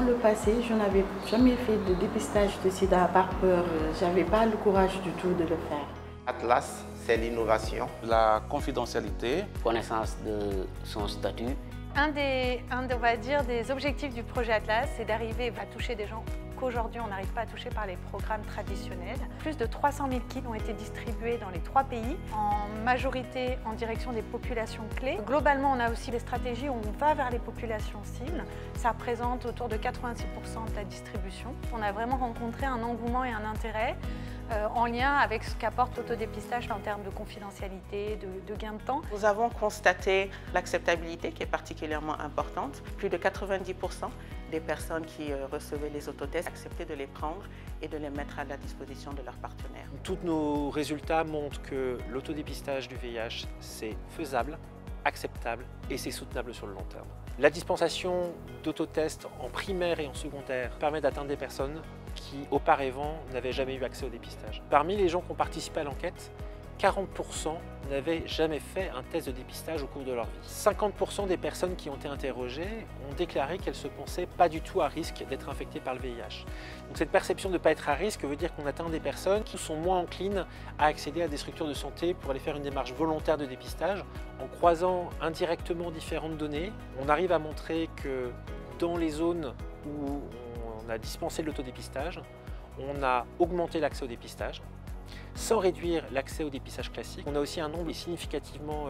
le passé, je n'avais jamais fait de dépistage de sida par peur. Je n'avais pas le courage du tout de le faire. Atlas, c'est l'innovation. La confidentialité. Connaissance de son statut. On va dire, des objectifs du projet Atlas, c'est d'arriver à toucher des gens qu'aujourd'hui on n'arrive pas à toucher par les programmes traditionnels. Plus de 300 000 kits ont été distribués dans les 3 pays, en majorité en direction des populations clés. Globalement, on a aussi des stratégies où on va vers les populations cibles. Ça représente autour de 86% de la distribution. On a vraiment rencontré un engouement et un intérêt en lien avec ce qu'apporte l'autodépistage en termes de confidentialité, de gain de temps. Nous avons constaté l'acceptabilité qui est particulièrement importante. Plus de 90% des personnes qui recevaient les autotests acceptaient de les prendre et de les mettre à la disposition de leurs partenaires. Tous nos résultats montrent que l'autodépistage du VIH, c'est faisable, acceptable et c'est soutenable sur le long terme. La dispensation d'autotests en primaire et en secondaire permet d'atteindre des personnes qui, auparavant, n'avaient jamais eu accès au dépistage. Parmi les gens qui ont participé à l'enquête, 40% n'avaient jamais fait un test de dépistage au cours de leur vie. 50% des personnes qui ont été interrogées ont déclaré qu'elles ne se pensaient pas du tout à risque d'être infectées par le VIH. Donc cette perception de ne pas être à risque veut dire qu'on atteint des personnes qui sont moins enclines à accéder à des structures de santé pour aller faire une démarche volontaire de dépistage. En croisant indirectement différentes données, on arrive à montrer que dans les zones où on a dispensé de l'autodépistage, on a augmenté l'accès au dépistage. Sans réduire l'accès au dépistage classique, on a aussi un nombre significativement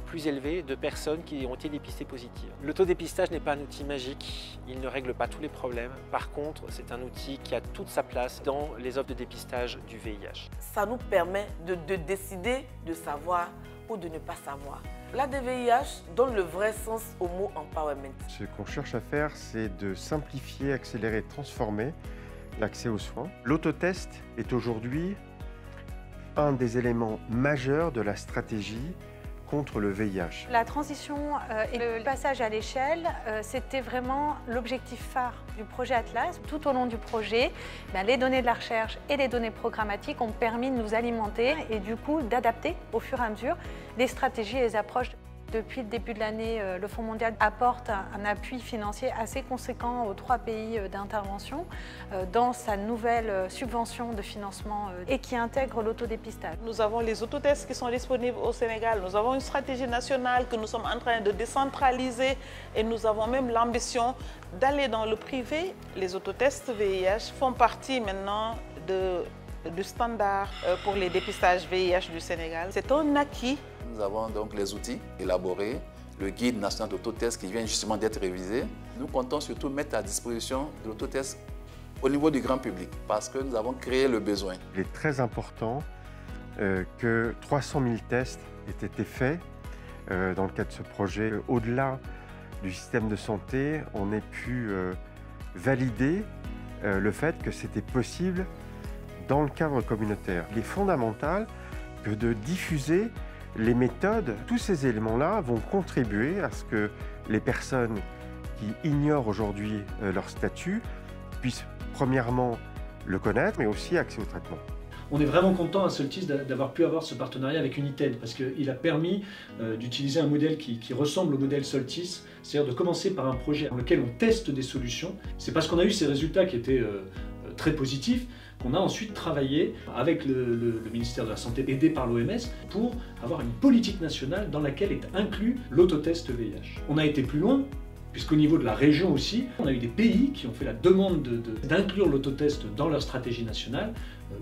plus élevé de personnes qui ont été dépistées positives. L'autodépistage n'est pas un outil magique, il ne règle pas tous les problèmes. Par contre, c'est un outil qui a toute sa place dans les offres de dépistage du VIH. Ça nous permet de décider de savoir ou de ne pas savoir. L'ADVIH donne le vrai sens au mot empowerment. Ce qu'on cherche à faire, c'est de simplifier, accélérer, transformer l'accès aux soins. L'autotest est aujourd'hui un des éléments majeurs de la stratégie contre le VIH. La transition et le passage à l'échelle, c'était vraiment l'objectif phare du projet Atlas. Tout au long du projet, les données de la recherche et les données programmatiques ont permis de nous alimenter et du coup d'adapter au fur et à mesure les stratégies et les approches. Depuis le début de l'année, le Fonds mondial apporte un appui financier assez conséquent aux 3 pays d'intervention dans sa nouvelle subvention de financement et qui intègre l'autodépistage. Nous avons les autotests qui sont disponibles au Sénégal. Nous avons une stratégie nationale que nous sommes en train de décentraliser et nous avons même l'ambition d'aller dans le privé. Les autotests VIH font partie maintenant du standard pour les dépistages VIH du Sénégal. C'est un acquis. Nous avons donc les outils élaborés, le guide national d'autotest qui vient justement d'être révisé. Nous comptons surtout mettre à disposition de l'autotest au niveau du grand public parce que nous avons créé le besoin. Il est très important que 300 000 tests aient été faits dans le cadre de ce projet. Au-delà du système de santé, on ait pu valider le fait que c'était possible dans le cadre communautaire. Il est fondamental que de diffuser les méthodes. Tous ces éléments-là vont contribuer à ce que les personnes qui ignorent aujourd'hui leur statut puissent premièrement le connaître, mais aussi accéder au traitement. On est vraiment content à Soltis d'avoir pu avoir ce partenariat avec United parce qu'il a permis d'utiliser un modèle qui ressemble au modèle Soltis, c'est-à-dire de commencer par un projet dans lequel on teste des solutions. C'est parce qu'on a eu ces résultats qui étaient très positifs qu'on a ensuite travaillé avec le ministère de la Santé, aidé par l'OMS, pour avoir une politique nationale dans laquelle est inclus l'autotest VIH. On a été plus loin, puisqu'au niveau de la région aussi, on a eu des pays qui ont fait la demande d'inclure l'autotest dans leur stratégie nationale,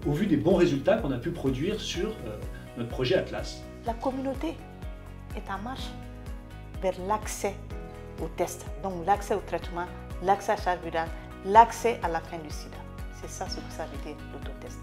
au vu des bons résultats qu'on a pu produire sur notre projet Atlas. La communauté est en marche vers l'accès aux tests, donc l'accès au traitement, l'accès à la charge virale, l'accès à la fin du sida. C'est ça ce que ça veut dire l'autotest.